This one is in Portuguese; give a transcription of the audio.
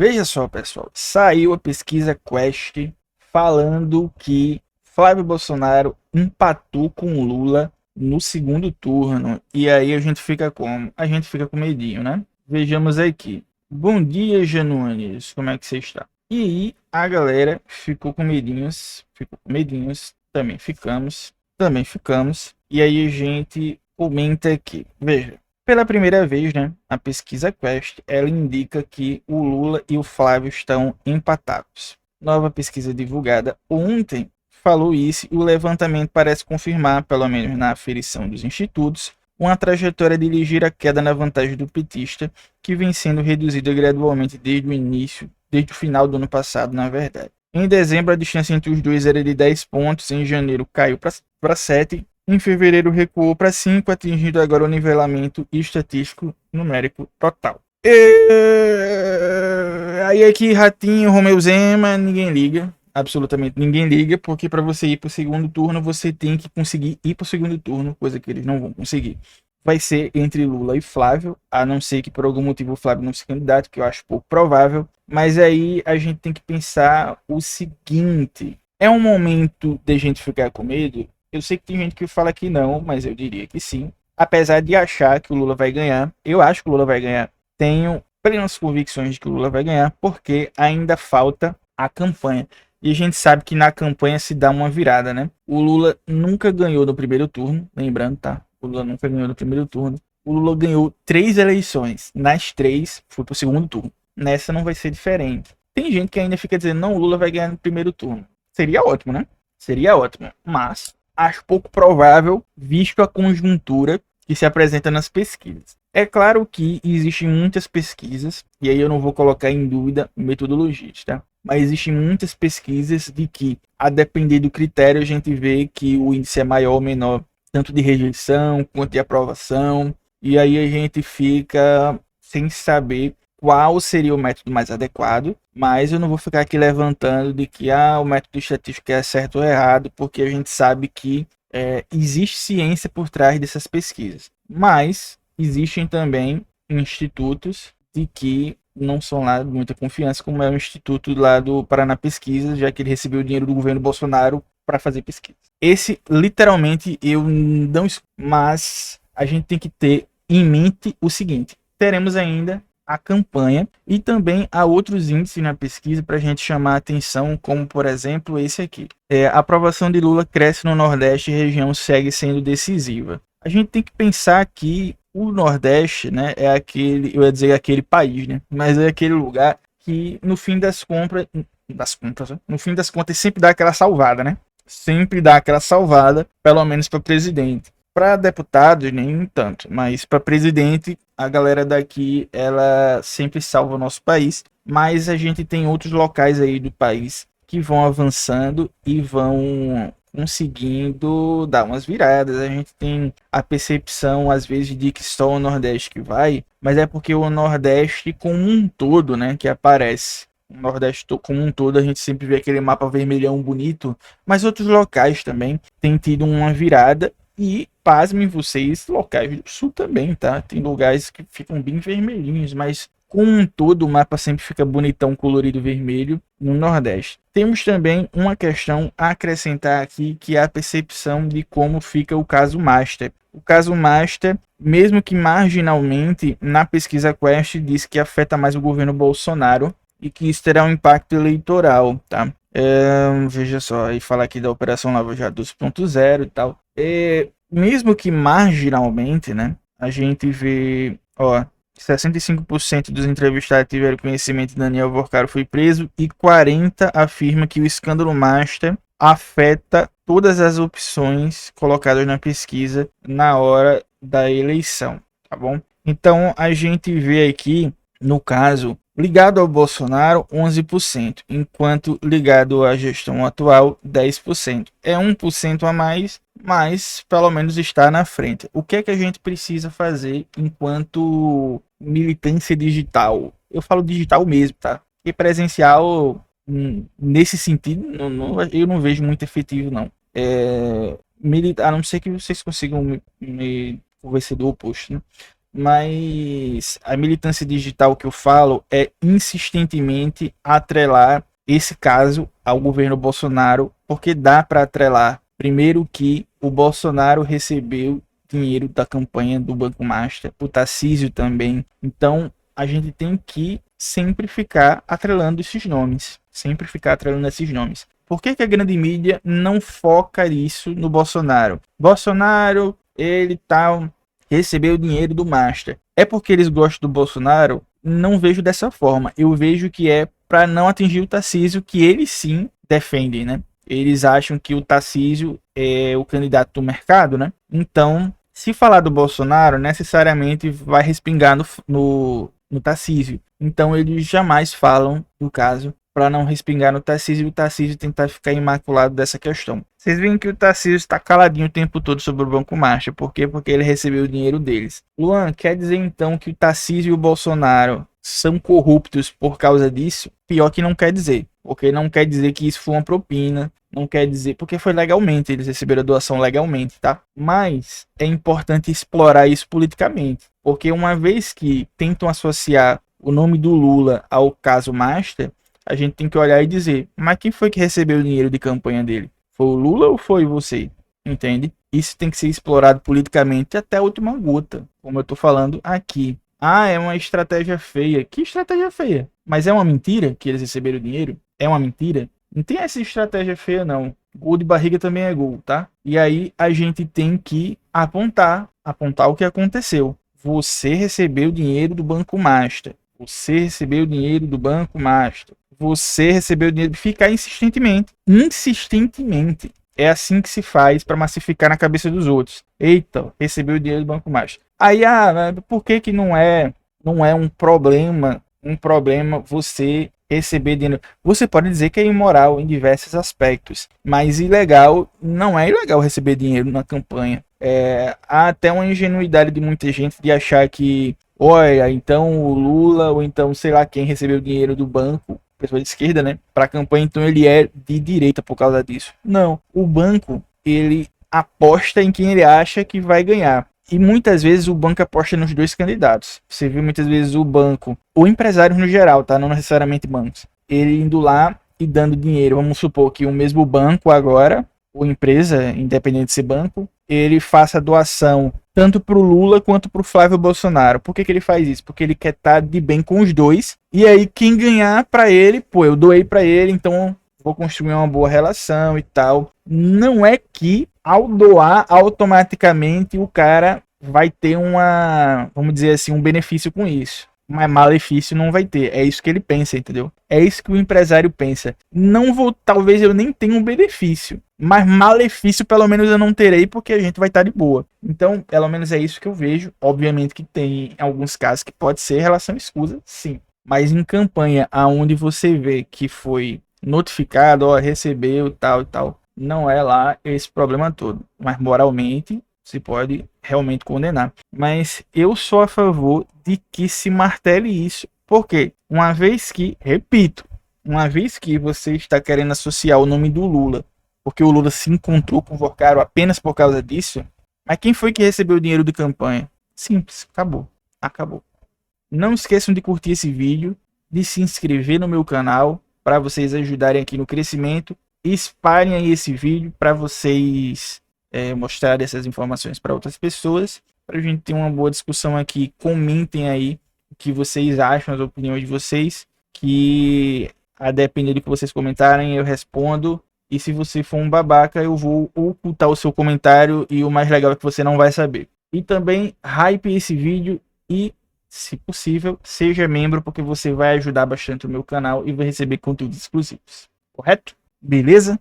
Veja só, pessoal, saiu a pesquisa Quest falando que Flávio Bolsonaro empatou com Lula no segundo turno. E aí a gente fica como? A gente fica com medinho, né? Vejamos aqui. Bom dia, Januários. Como é que você está? E aí a galera ficou com medinhos, também ficamos. E aí a gente comenta aqui. Veja, pela primeira vez, né, a pesquisa Quest, ela indica que o Lula e o Flávio estão empatados. Nova pesquisa divulgada ontem falou isso e o levantamento parece confirmar, pelo menos na aferição dos institutos, uma trajetória de ligeira queda na vantagem do petista, que vem sendo reduzida gradualmente desde o final do ano passado, na verdade. Em dezembro, a distância entre os dois era de 10 pontos, em janeiro caiu para 7. Em fevereiro recuou para 5, atingindo agora o nivelamento estatístico numérico total. Aí aqui, Ratinho, Romeu Zema, ninguém liga. Absolutamente ninguém liga, porque para você ir para o segundo turno, você tem que conseguir ir para o segundo turno, coisa que eles não vão conseguir. Vai ser entre Lula e Flávio, a não ser que por algum motivo o Flávio não se candidate, que eu acho pouco provável. Mas aí a gente tem que pensar o seguinte: é um momento de gente ficar com medo? Eu sei que tem gente que fala que não, mas eu diria que sim. Apesar de achar que o Lula vai ganhar, eu acho que o Lula vai ganhar. Tenho plenas convicções de que o Lula vai ganhar, porque ainda falta a campanha. E a gente sabe que na campanha se dá uma virada, né? O Lula nunca ganhou no primeiro turno, lembrando, tá? O Lula nunca ganhou no primeiro turno. O Lula ganhou 3 eleições. Nas 3, foi pro segundo turno. Nessa não vai ser diferente. Tem gente que ainda fica dizendo, não, o Lula vai ganhar no primeiro turno. Seria ótimo, né? Seria ótimo. Mas acho pouco provável, visto a conjuntura que se apresenta nas pesquisas. É claro que existem muitas pesquisas, e aí eu não vou colocar em dúvida metodologias, tá? Mas existem muitas pesquisas de que, a depender do critério, a gente vê que o índice é maior ou menor, tanto de rejeição quanto de aprovação, e aí a gente fica sem saber qual seria o método mais adequado, mas eu não vou ficar aqui levantando de que o método estatístico é certo ou errado, porque a gente sabe que existe ciência por trás dessas pesquisas, mas existem também institutos de que não são lá de muita confiança, como é o instituto lá do Paraná Pesquisa, já que ele recebeu o dinheiro do governo Bolsonaro para fazer pesquisa. Esse, literalmente, eu não... Mas a gente tem que ter em mente o seguinte: teremos ainda a campanha e também há outros índices na pesquisa para a gente chamar a atenção, como por exemplo esse aqui. A aprovação de Lula cresce no Nordeste e a região segue sendo decisiva. A gente tem que pensar que o Nordeste, né, é aquele, eu ia dizer aquele país, né, mas é aquele lugar que no fim no fim das contas sempre dá aquela salvada, né? Sempre dá aquela salvada, pelo menos para presidente. Para deputados, nem tanto, mas para presidente, a galera daqui, ela sempre salva o nosso país, mas a gente tem outros locais aí do país que vão avançando e vão conseguindo dar umas viradas. A gente tem a percepção, às vezes, de que só o Nordeste que vai, mas é porque o Nordeste como um todo, né, que aparece. O Nordeste como um todo, a gente sempre vê aquele mapa vermelhão bonito, mas outros locais também têm tido uma virada e, pasmem vocês, locais do Sul também, tá? Tem lugares que ficam bem vermelhinhos, mas como um todo o mapa sempre fica bonitão, colorido vermelho no Nordeste. Temos também uma questão a acrescentar aqui, que é a percepção de como fica o caso Master. O caso Master, mesmo que marginalmente, na pesquisa Quest diz que afeta mais o governo Bolsonaro e que isso terá um impacto eleitoral, tá? Veja só, aí falar aqui da Operação Lava Jato 2.0 e tal. Mesmo que marginalmente, né? A gente vê, ó, 65% dos entrevistados tiveram conhecimento de Daniel Vorcaro foi preso e 40% afirma que o escândalo Master afeta todas as opções colocadas na pesquisa na hora da eleição, tá bom? Então a gente vê aqui, no caso, ligado ao Bolsonaro, 11%, enquanto ligado à gestão atual, 10%. É 1% a mais, mas pelo menos está na frente. O que é que a gente precisa fazer enquanto militância digital? Eu falo digital mesmo, tá? E presencial, nesse sentido, eu não vejo muito efetivo, não. A não ser que vocês consigam me convencer do oposto, né? Mas a militância digital que eu falo é insistentemente atrelar esse caso ao governo Bolsonaro, porque dá para atrelar. Primeiro que o Bolsonaro recebeu dinheiro da campanha do Banco Master, o Tarcísio também. Então a gente tem que sempre ficar atrelando esses nomes. Sempre ficar atrelando esses nomes. Por que a grande mídia não foca isso no Bolsonaro? Bolsonaro, ele tal, recebeu o dinheiro do Master. É porque eles gostam do Bolsonaro? Não vejo dessa forma. Eu vejo que é para não atingir o Tarcísio, que eles sim defendem, né? Eles acham que o Tarcísio é o candidato do mercado, né? Então, se falar do Bolsonaro, necessariamente vai respingar no Tarcísio. Então, eles jamais falam do caso para não respingar no Tarcísio e o Tarcísio tentar ficar imaculado dessa questão. Vocês veem que o Tarcísio está caladinho o tempo todo sobre o Banco Master. Por quê? Porque ele recebeu o dinheiro deles. Luan, quer dizer então que o Tarcísio e o Bolsonaro são corruptos por causa disso? Pior que não quer dizer. Porque não quer dizer que isso foi uma propina. Não quer dizer... Porque foi legalmente. Eles receberam a doação legalmente, tá? Mas é importante explorar isso politicamente. Porque uma vez que tentam associar o nome do Lula ao caso Master, a gente tem que olhar e dizer, mas quem foi que recebeu o dinheiro de campanha dele? Foi o Lula ou foi você? Entende? Isso tem que ser explorado politicamente até a última gota, como eu tô falando aqui. Ah, é uma estratégia feia. Que estratégia feia? Mas é uma mentira que eles receberam o dinheiro? É uma mentira? Não tem essa estratégia feia, não. Gol de barriga também é gol, tá? E aí a gente tem que apontar o que aconteceu. Você recebeu o dinheiro do Banco Master. Você recebeu o dinheiro do Banco Master. Você recebeu o dinheiro. Ficar insistentemente. Insistentemente. É assim que se faz para massificar na cabeça dos outros. Eita, recebeu o dinheiro do Banco Master. Aí, por que não é um problema você receber dinheiro? Você pode dizer que é imoral em diversos aspectos, mas ilegal não é ilegal receber dinheiro na campanha. Há até uma ingenuidade de muita gente de achar que, olha, então o Lula ou então sei lá quem recebeu dinheiro do banco, pessoa de esquerda, né, para a campanha, então ele é de direita por causa disso. Não, o banco, ele aposta em quem ele acha que vai ganhar. E muitas vezes o banco aposta nos dois candidatos. Você vê muitas vezes o banco, ou empresários no geral, tá? Não necessariamente bancos. Ele indo lá e dando dinheiro. Vamos supor que o mesmo banco agora, ou empresa, independente de ser banco, ele faça doação tanto para o Lula quanto para o Flávio Bolsonaro. Por que ele faz isso? Porque ele quer estar de bem com os dois. E aí quem ganhar para ele, pô, eu doei para ele, então vou construir uma boa relação e tal. Não é que ao doar automaticamente o cara vai ter uma, vamos dizer assim, um benefício com isso. Mas malefício não vai ter. É isso que ele pensa, entendeu? É isso que o empresário pensa. Não vou, talvez eu nem tenha um benefício, mas malefício pelo menos eu não terei porque a gente vai estar de boa. Então, pelo menos é isso que eu vejo. Obviamente que tem alguns casos que pode ser relação escusa, sim. Mas em campanha aonde você vê que foi notificado, ó, recebeu tal e tal, não é lá esse problema todo. Mas moralmente se pode realmente condenar. Mas eu sou a favor de que se martele isso. Porque uma vez que, repito, uma vez que você está querendo associar o nome do Lula, porque o Lula se encontrou com o Vocaro apenas por causa disso, mas quem foi que recebeu o dinheiro de campanha? Simples, acabou. Acabou. Não esqueçam de curtir esse vídeo, de se inscrever no meu canal, para vocês ajudarem aqui no crescimento. Espalhem aí esse vídeo para vocês mostrar essas informações para outras pessoas, para a gente ter uma boa discussão aqui. Comentem aí o que vocês acham, as opiniões de vocês, que a depender do que vocês comentarem eu respondo, e se você for um babaca eu vou ocultar o seu comentário, e o mais legal é que você não vai saber. E também hype esse vídeo e, se possível, seja membro, porque você vai ajudar bastante o meu canal e vai receber conteúdos exclusivos, correto? Beleza?